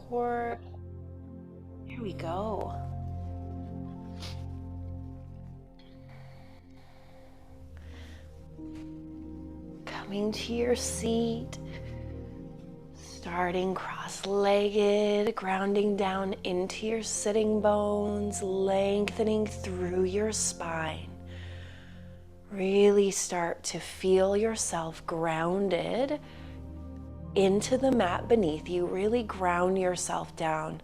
support. Here we go. Coming to your seat, starting cross-legged, grounding down into your sitting bones, lengthening through your spine. Really start to feel yourself grounded into the mat beneath you. Really ground yourself down,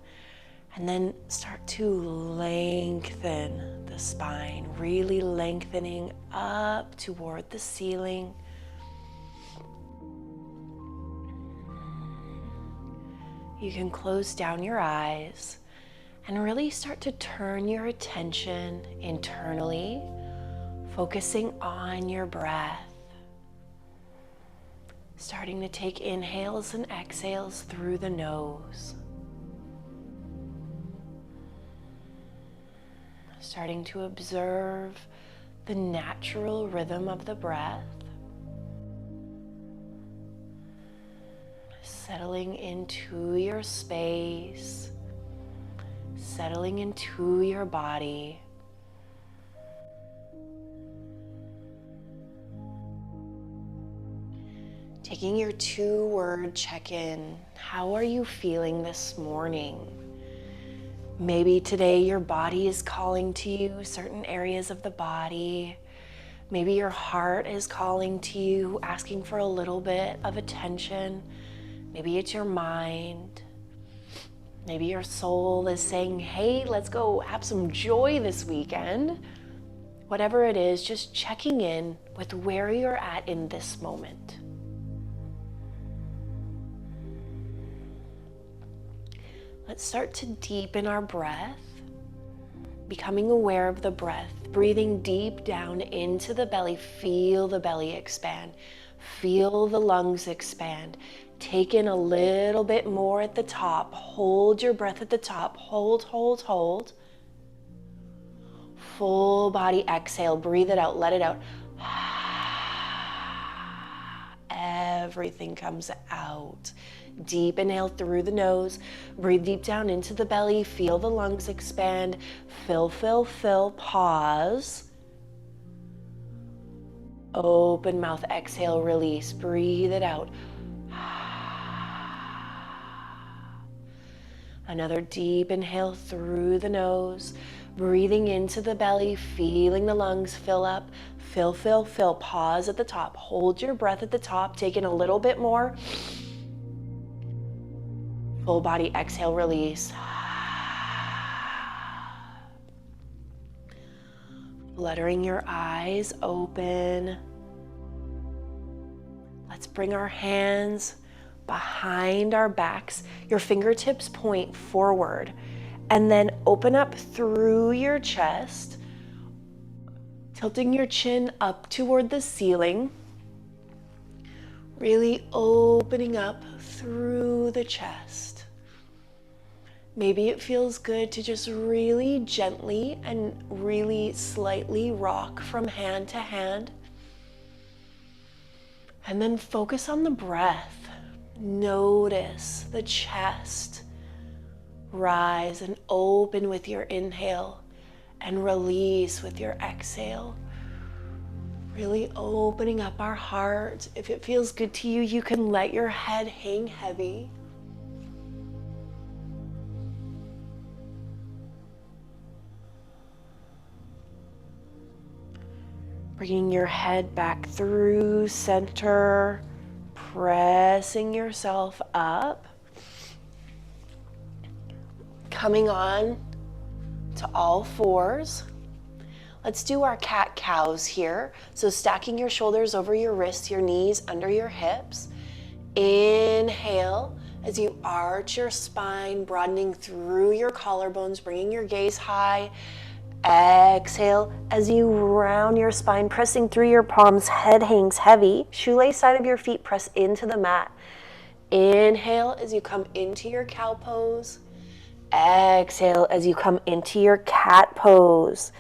and then start to lengthen the spine, really lengthening up toward the ceiling. You can close down your eyes and really start to turn your attention internally, focusing on your breath. Starting to take inhales and exhales through the nose. Starting to observe the natural rhythm of the breath. Settling into your space, settling into your body. Taking your 2-word check-in. How are you feeling this morning? Maybe today your body is calling to you, certain areas of the body. Maybe your heart is calling to you, asking for a little bit of attention. Maybe it's your mind. Maybe your soul is saying, hey, let's go have some joy this weekend. Whatever it is, just checking in with where you're at in this moment. Let's start to deepen our breath, becoming aware of the breath, breathing deep down into the belly. Feel the belly expand. Feel the lungs expand. Take in a little bit more at the top. Hold your breath at the top. Hold, hold, hold. Full body exhale. Breathe it out. Let it out. Everything comes out. Deep inhale through the nose. Breathe deep down into the belly. Feel the lungs expand. Fill, fill, fill. Pause. Open mouth. Exhale. Release. Breathe it out. Another deep inhale through the nose, breathing into the belly, feeling the lungs fill up. Fill, fill, fill. Pause at the top. Hold your breath at the top. Take in a little bit more. Full body exhale, release. Fluttering your eyes open. Let's bring our hands behind our backs. Your fingertips point forward, and then open up through your chest, tilting your chin up toward the ceiling, really opening up through the chest. Maybe it feels good to just really gently and really slightly rock from hand to hand, and then focus on the breath. Notice the chest rise and open with your inhale and release with your exhale. Really opening up our heart. If it feels good to you, you can let your head hang heavy. Bringing your head back through center. Pressing yourself up, coming on to all fours. Let's do our cat-cows here. So stacking your shoulders over your wrists, your knees under your hips. Inhale as you arch your spine, broadening through your collarbones, bringing your gaze high. Exhale as you round your spine, pressing through your palms, head hangs heavy. Shoelace side of your feet press into the mat. Inhale as you come into your cow pose. Exhale as you come into your cat pose.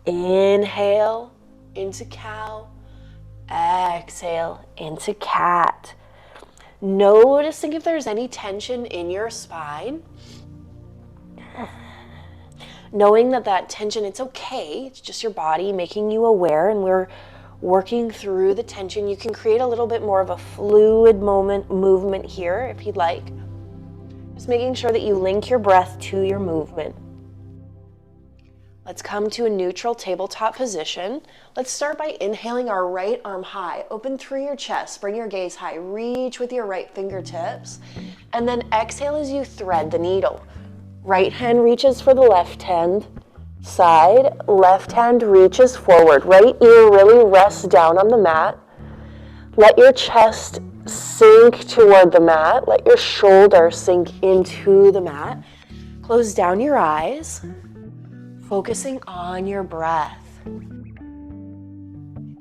Inhale into cow. Exhale into cat. Noticing if there's any tension in your spine. Knowing that that tension, it's okay. It's just your body making you aware, and we're working through the tension. You can create a little bit more of a fluid movement here if you'd like. Just making sure that you link your breath to your movement. Let's come to a neutral tabletop position. Let's start by inhaling our right arm high. Open through your chest, bring your gaze high. Reach with your right fingertips. And then exhale as you thread the needle. Right hand reaches for the left hand side. Left hand reaches forward. Right ear really rests down on the mat. Let your chest sink toward the mat. Let your shoulders sink into the mat. Close down your eyes, focusing on your breath.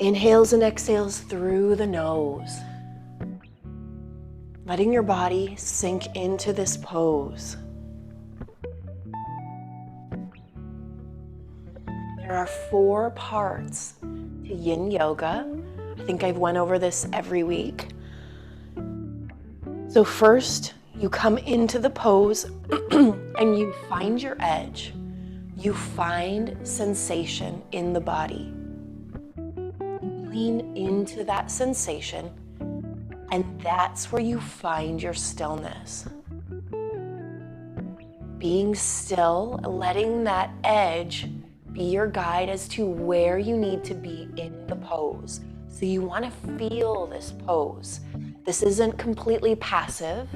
Inhales and exhales through the nose. Letting your body sink into this pose. There are 4 parts to Yin Yoga. I think I've went over this every week. So first, you come into the pose and you find your edge. You find sensation in the body. Lean into that sensation, and that's where you find your stillness. Being still, letting that edge be your guide as to where you need to be in the pose. So you want to feel this pose. This isn't completely passive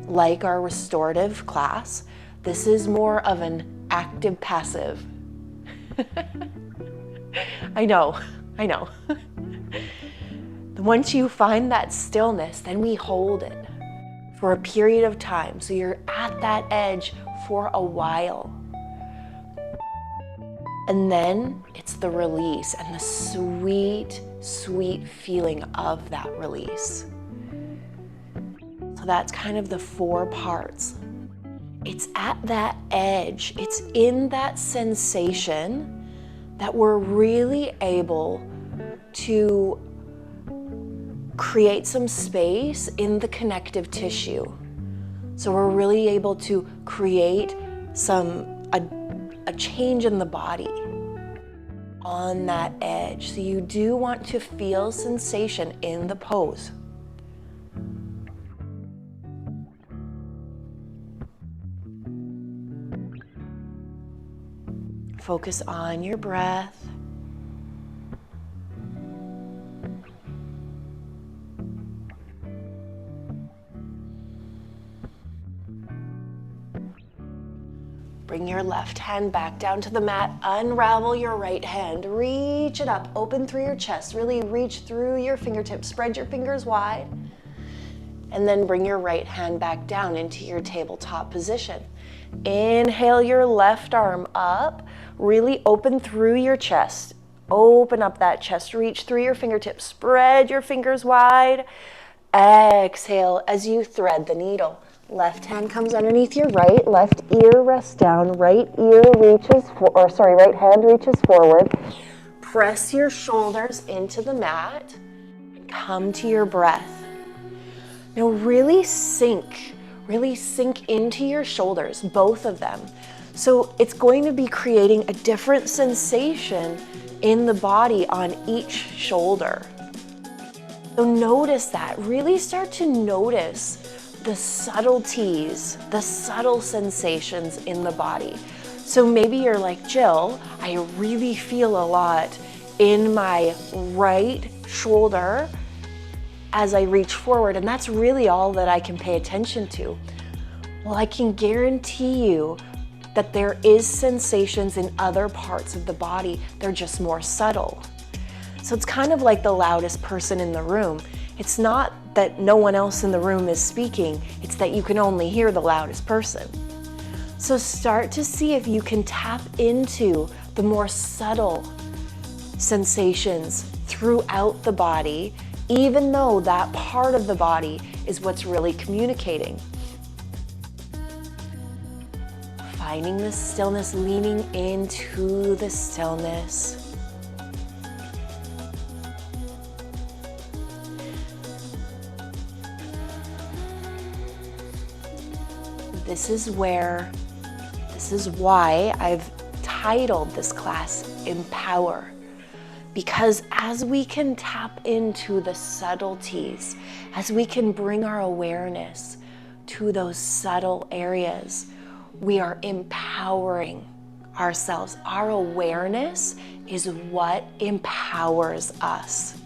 like our restorative class. This is more of an active passive. I know. Once you find that stillness, then we hold it for a period of time. So you're at that edge for a while. And then it's the release and the sweet, sweet feeling of that release. So that's kind of the 4 parts. It's at that edge, it's in that sensation that we're really able to create some space in the connective tissue. So we're really able to create a change in the body on that edge. So you do want to feel sensation in the pose. Focus on your breath. Bring your left hand back down to the mat. Unravel your right hand. Reach it up. Open through your chest. Really reach through your fingertips. Spread your fingers wide. And then bring your right hand back down into your tabletop position. Inhale your left arm up. Really open through your chest. Open up that chest. Reach through your fingertips. Spread your fingers wide. Exhale as you thread the needle. Left hand comes underneath your right. Left ear rests down. Right hand reaches forward. Press your shoulders into the mat and come to your breath. Now really sink into your shoulders, both of them. So it's going to be creating a different sensation in the body on each shoulder. So notice that. Really start to notice the subtleties, the subtle sensations in the body. So maybe you're like, Jill, I really feel a lot in my right shoulder as I reach forward, and that's really all that I can pay attention to. Well, I can guarantee you that there is sensations in other parts of the body. They're just more subtle. So it's kind of like the loudest person in the room. It's not that no one else in the room is speaking, it's that you can only hear the loudest person. So start to see if you can tap into the more subtle sensations throughout the body, even though that part of the body is what's really communicating. Finding the stillness, leaning into the stillness. This is why I've titled this class Empower. Because as we can tap into the subtleties, as we can bring our awareness to those subtle areas, we are empowering ourselves. Our awareness is what empowers us.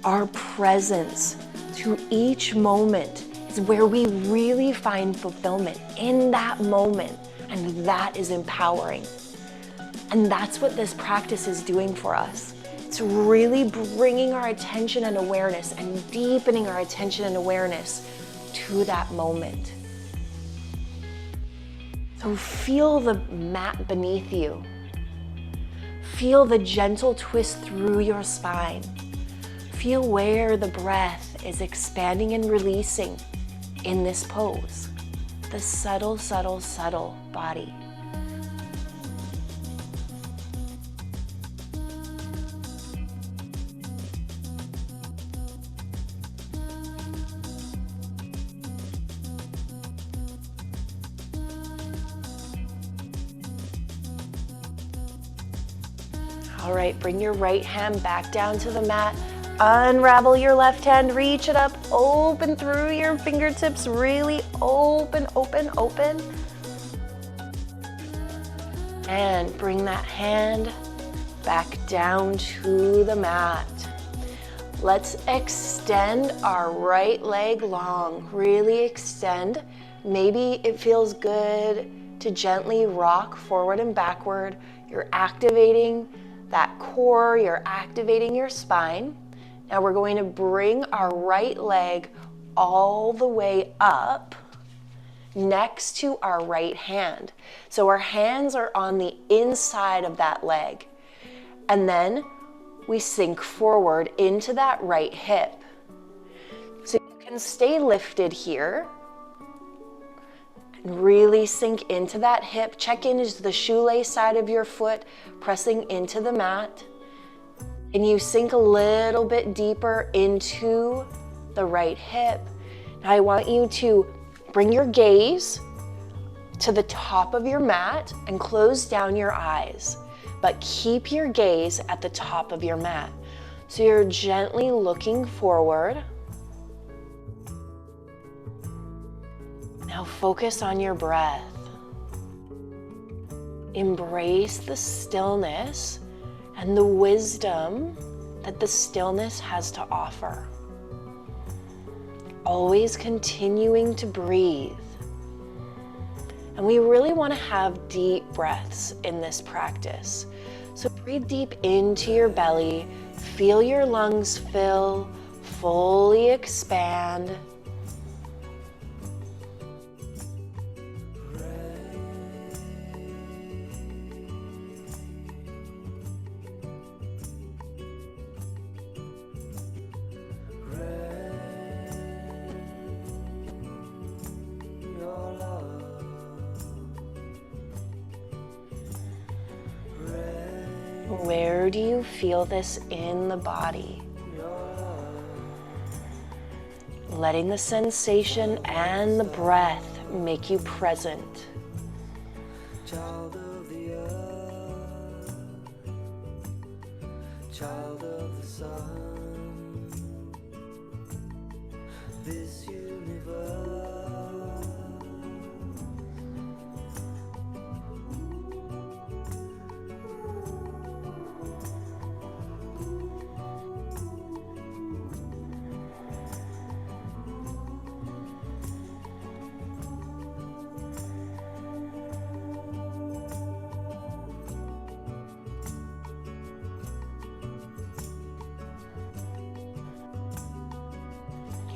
Our presence to each moment is where we really find fulfillment in that moment, and that is empowering. And that's what this practice is doing for us. It's really bringing our attention and awareness and deepening our attention and awareness to that moment. So feel the mat beneath you. Feel the gentle twist through your spine. Feel where the breath is expanding and releasing in this pose. The subtle, subtle, subtle body. All right, bring your right hand back down to the mat. Unravel your left hand, reach it up, open through your fingertips, really open, open, open. And bring that hand back down to the mat. Let's extend our right leg long, really extend. Maybe it feels good to gently rock forward and backward. You're activating that core, you're activating your spine. Now we're going to bring our right leg all the way up next to our right hand. So our hands are on the inside of that leg. And then we sink forward into that right hip. So you can stay lifted here and really sink into that hip. Check in is the shoelace side of your foot pressing into the mat. And you sink a little bit deeper into the right hip. Now I want you to bring your gaze to the top of your mat and close down your eyes, but keep your gaze at the top of your mat. So you're gently looking forward. Now focus on your breath. Embrace the stillness and the wisdom that the stillness has to offer. Always continuing to breathe. And we really want to have deep breaths in this practice. So breathe deep into your belly, feel your lungs fill, fully expand. Where do you feel this in the body? Letting the sensation and the breath make you present. Child of the earth, child of the sun, this universe.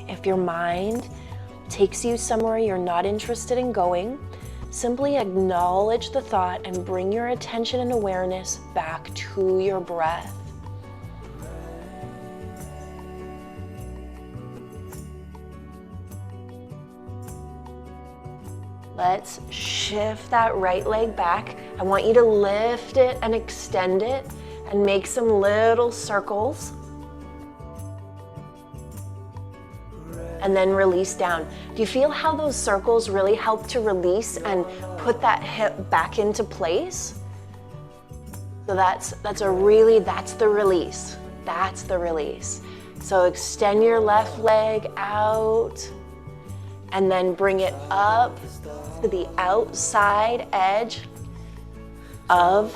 If your mind takes you somewhere you're not interested in going, simply acknowledge the thought and bring your attention and awareness back to your breath. Let's shift that right leg back. I want you to lift it and extend it and make some little circles. and then release down. Do you feel how those circles really help to release and put that hip back into place? So that's the release. That's the release. So extend your left leg out and then bring it up to the outside edge of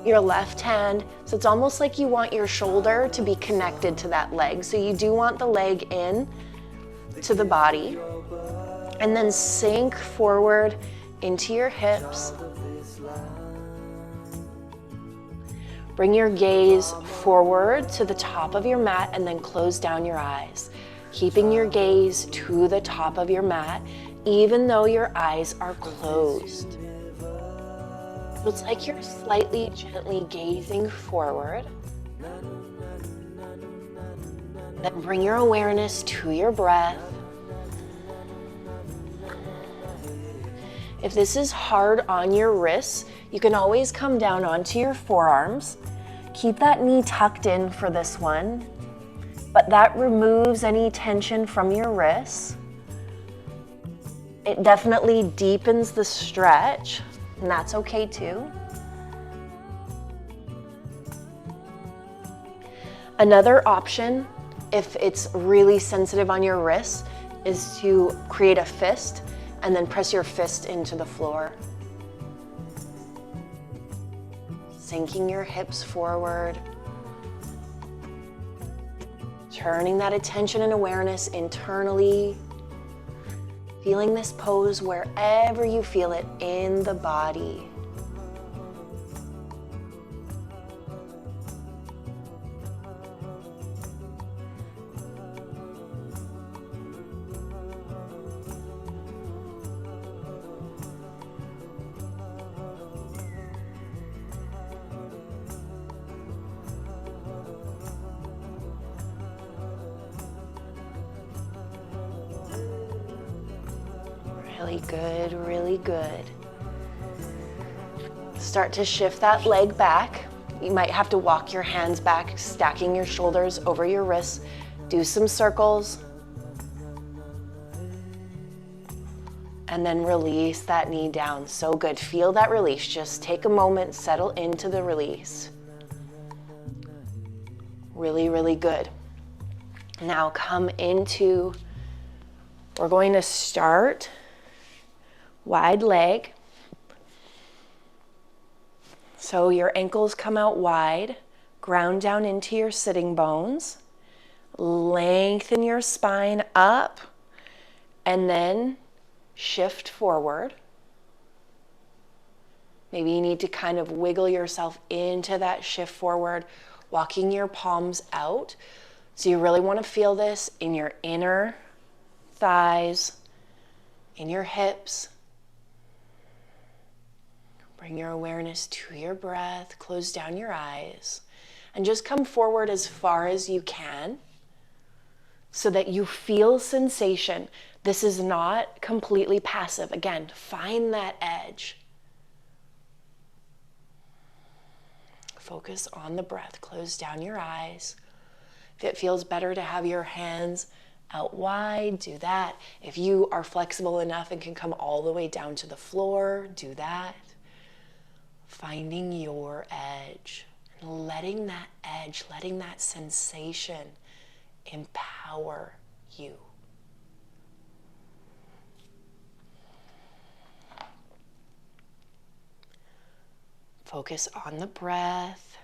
your left hand. So it's almost like you want your shoulder to be connected to that leg. So you do want the leg in to the body, and then sink forward into your hips. Bring your gaze forward to the top of your mat and then close down your eyes, keeping your gaze to the top of your mat, even though your eyes are closed. So it's like you're slightly gently gazing forward. Then bring your awareness to your breath. If this is hard on your wrists, you can always come down onto your forearms. Keep that knee tucked in for this one, but that removes any tension from your wrists. It definitely deepens the stretch, and that's okay too. Another option, if it's really sensitive on your wrists, is to create a fist and then press your fist into the floor. Sinking your hips forward. Turning that attention and awareness internally. Feeling this pose wherever you feel it in the body. Really good, really good. Start to shift that leg back. You might have to walk your hands back, stacking your shoulders over your wrists. Do some circles. And then release that knee down. So good. Feel that release. Just take a moment, settle into the release. Really, really good. Now come into, we're going to start wide leg. So your ankles come out wide, ground down into your sitting bones, lengthen your spine up, and then shift forward. Maybe you need to kind of wiggle yourself into that shift forward, walking your palms out. So you really want to feel this in your inner thighs, in your hips. Bring your awareness to your breath, close down your eyes, and just come forward as far as you can so that you feel sensation. This is not completely passive. Again, find that edge. Focus on the breath. Close down your eyes. If it feels better to have your hands out wide, do that. If you are flexible enough and can come all the way down to the floor, do that. Finding your edge and letting that edge, letting that sensation empower you. Focus on the breath.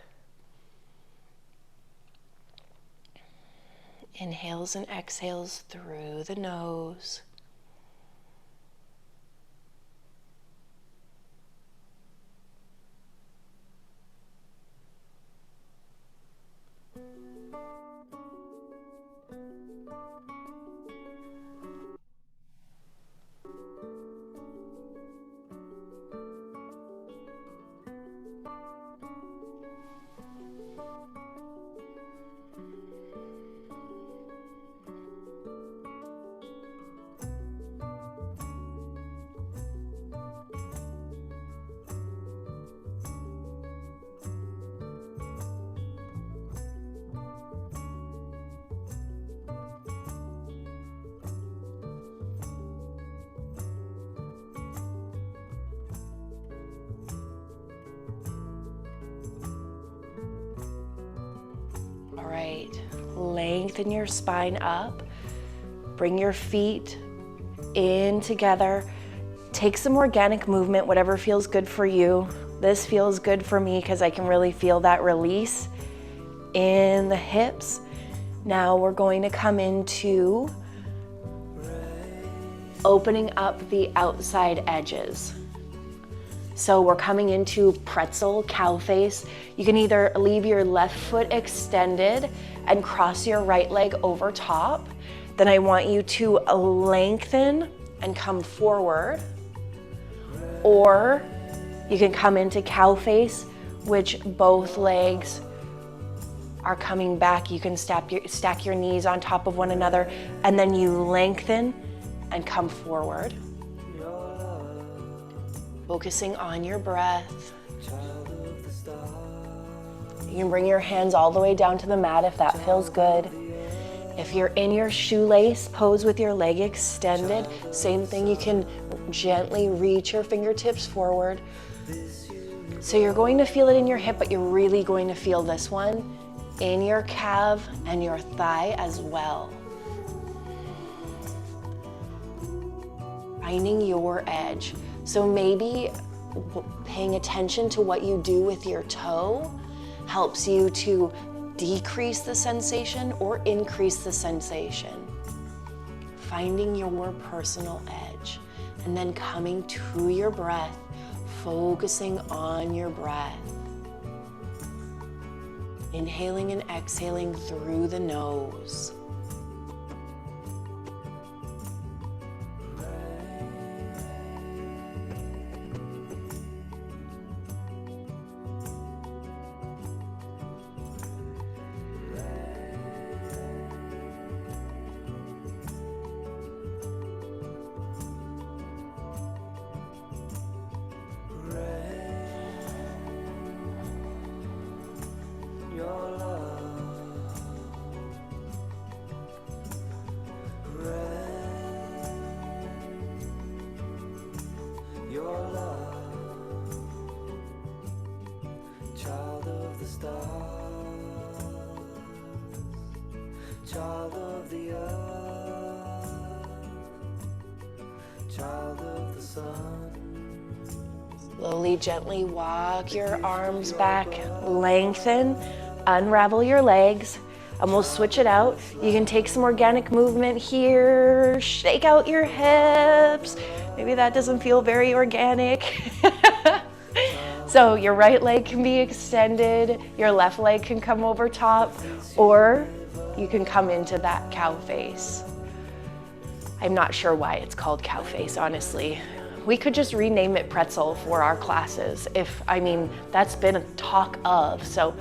Inhales and exhales through the nose. lengthen your spine up. Bring your feet in together. Take some organic movement, whatever feels good for you. This feels good for me because I can really feel that release in the hips. Now we're going to come into opening up the outside edges. So we're coming into pretzel, cow face. You can either leave your left foot extended and cross your right leg over top. Then I want you to lengthen and come forward. Or you can come into cow face, which both legs are coming back. You can stack your knees on top of one another, and then you lengthen and come forward. Focusing on your breath. You can bring your hands all the way down to the mat if that feels good. If you're in your shoelace pose with your leg extended, same thing, you can gently reach your fingertips forward. So you're going to feel it in your hip, but you're really going to feel this one in your calf and your thigh as well. Finding your edge. So maybe paying attention to what you do with your toe helps you to decrease the sensation or increase the sensation. Finding your personal edge and then coming to your breath, focusing on your breath. Inhaling and exhaling through the nose. Child of the earth, child of the sun. Slowly, gently walk your arms back, lengthen, unravel your legs, and we'll switch it out. You can take some organic movement here, shake out your hips. Maybe that doesn't feel very organic. So your right leg can be extended, your left leg can come over top, or you can come into that cow face. I'm not sure why it's called cow face, honestly. We could just rename it pretzel for our classes. That's been a talk of. So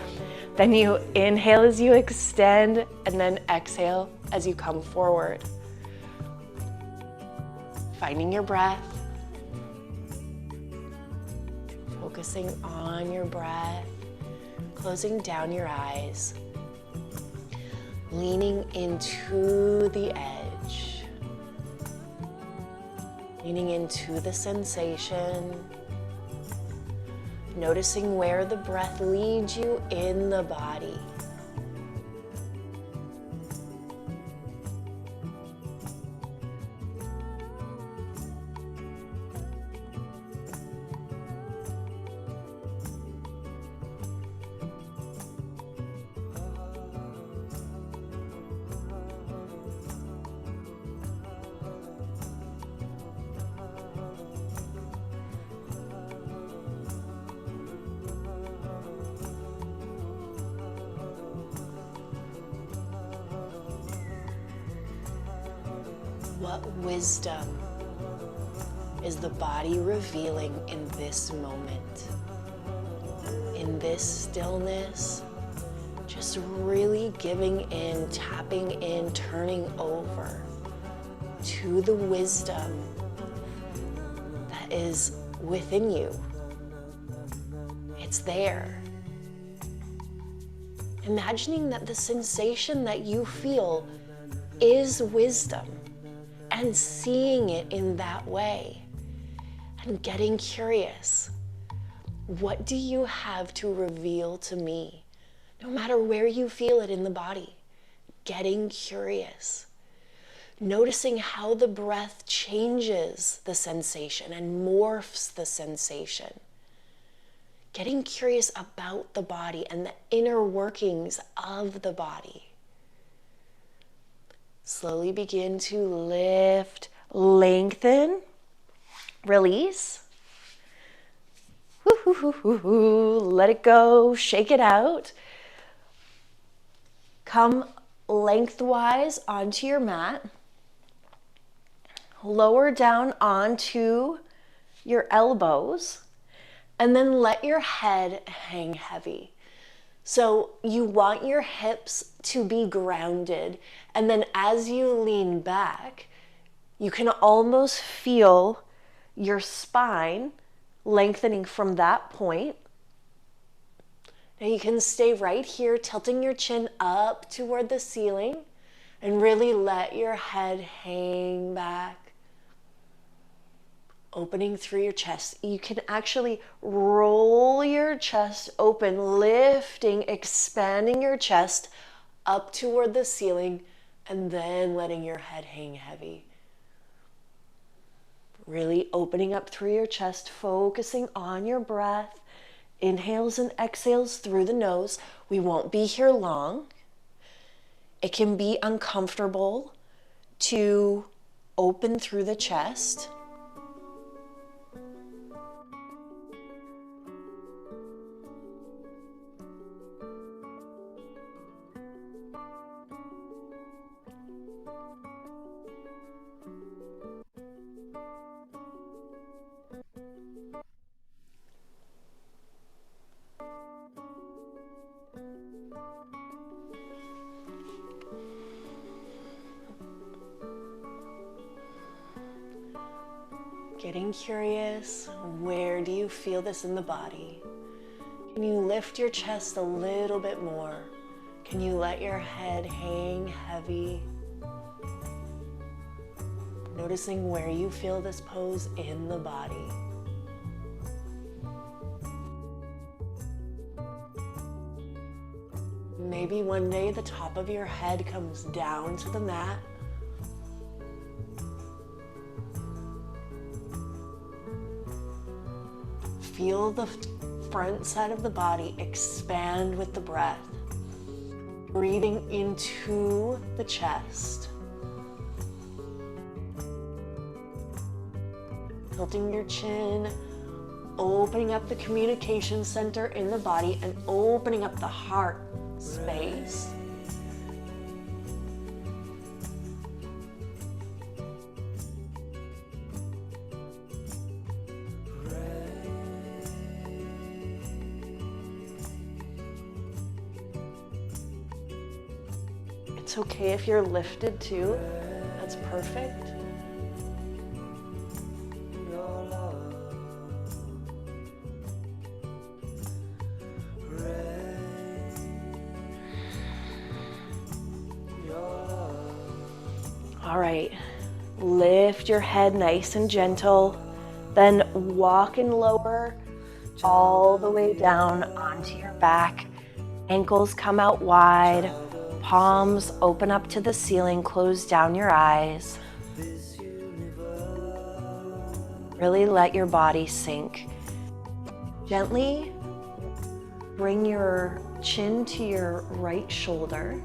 then you inhale as you extend and then exhale as you come forward. Finding your breath. Focusing on your breath. Closing down your eyes. Leaning into the edge, leaning into the sensation, noticing where the breath leads you in the body. What wisdom is the body revealing in this moment? In this stillness, just really giving in, tapping in, turning over to the wisdom that is within you. It's there. Imagining that the sensation that you feel is wisdom, and seeing it in that way, and getting curious. What do you have to reveal to me? No matter where you feel it in the body, getting curious, noticing how the breath changes the sensation and morphs the sensation. Getting curious about the body and the inner workings of the body. Slowly begin to lift, lengthen, release. Let it go, shake it out. Come lengthwise onto your mat. Lower down onto your elbows. And then let your head hang heavy. So you want your hips to be grounded. And then as you lean back, you can almost feel your spine lengthening from that point. Now you can stay right here, tilting your chin up toward the ceiling and really let your head hang back. Opening through your chest. You can actually roll your chest open, lifting, expanding your chest up toward the ceiling, and then letting your head hang heavy. Really opening up through your chest, focusing on your breath. Inhales and exhales through the nose. We won't be here long. It can be uncomfortable to open through the chest. Getting curious, where do you feel this in the body? Can you lift your chest a little bit more? Can you let your head hang heavy? Noticing where you feel this pose in the body. Maybe one day the top of your head comes down to the mat. Feel the front side of the body expand with the breath. Breathing into the chest. Tilting your chin, opening up the communication center in the body and opening up the heart space. It's okay if you're lifted too. That's perfect. All right, lift your head nice and gentle, then walk and lower all the way down onto your back. Ankles come out wide, palms open up to the ceiling, close down your eyes. Really let your body sink. Gently bring your chin to your right shoulder.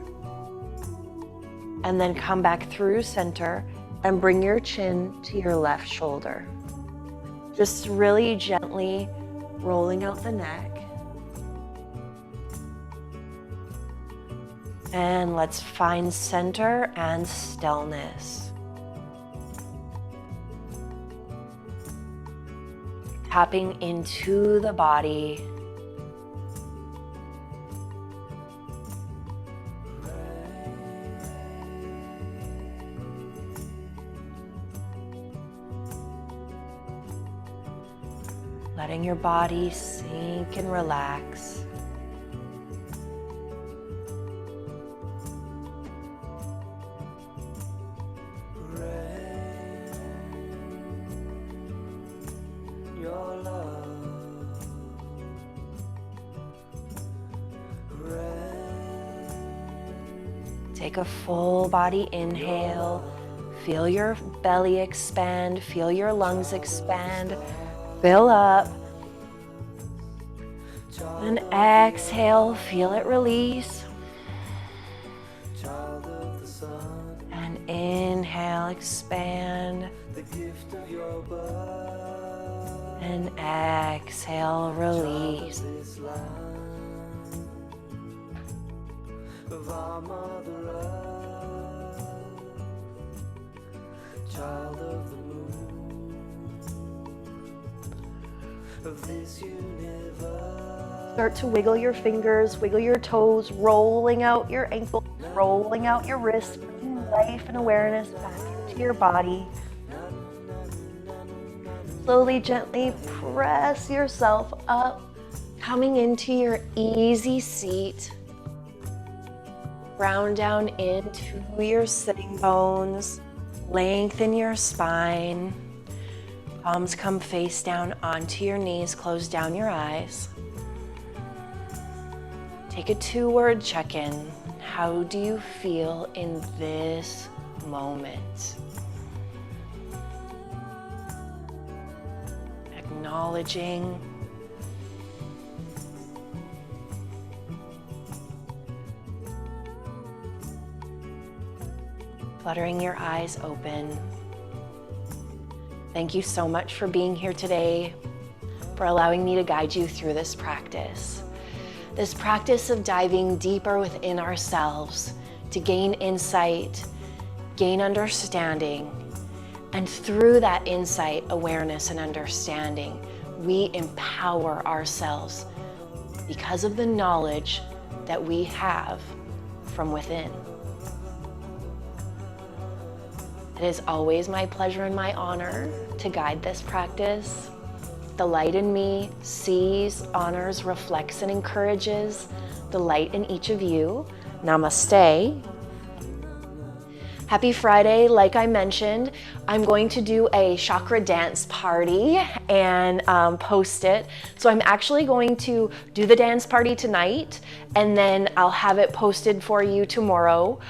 And then come back through center and bring your chin to your left shoulder. Just really gently rolling out the neck. And let's find center and stillness. Tapping into the body. Letting your body sink and relax. Take a full body inhale. Feel your belly expand. Feel your lungs expand. Fill up. And exhale, feel it release. And inhale, expand. And exhale, release. Child of the moon, of this universe. Start to wiggle your fingers, wiggle your toes, rolling out your ankles, rolling out your wrists, bringing life and awareness back into your body. Slowly, gently press yourself up, coming into your easy seat. Ground down into your sitting bones. Lengthen your spine. Palms come face down onto your knees. Close down your eyes. Take a 2-word check-in. How do you feel in this moment? Acknowledging. Fluttering your eyes open. Thank you so much for being here today, for allowing me to guide you through this practice. This practice of diving deeper within ourselves to gain insight, gain understanding, and through that insight, awareness, and understanding, we empower ourselves because of the knowledge that we have from within. It is always my pleasure and my honor to guide this practice. The light in me sees, honors, reflects, and encourages the light in each of you. Namaste. Happy Friday. Like I mentioned, I'm going to do a chakra dance party and post it. So I'm actually going to do the dance party tonight, and then I'll have it posted for you tomorrow.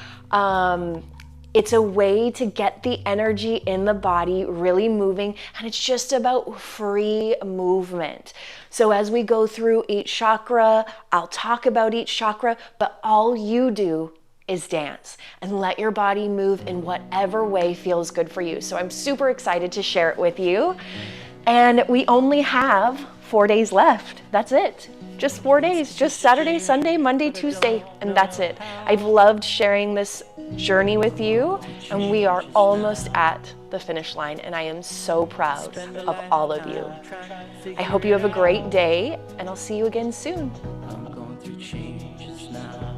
It's a way to get the energy in the body really moving, and it's just about free movement. So as we go through each chakra, I'll talk about each chakra, but all you do is dance and let your body move in whatever way feels good for you. So I'm super excited to share it with you. And we only have 4 days left. That's it. Just 4 days, just Saturday, Sunday, Monday, Tuesday, and that's it. I've loved sharing this journey with you, and we are almost at the finish line, and I am so proud of all of you. I hope you have a great day, and I'll see you again soon. I'm going through changes now.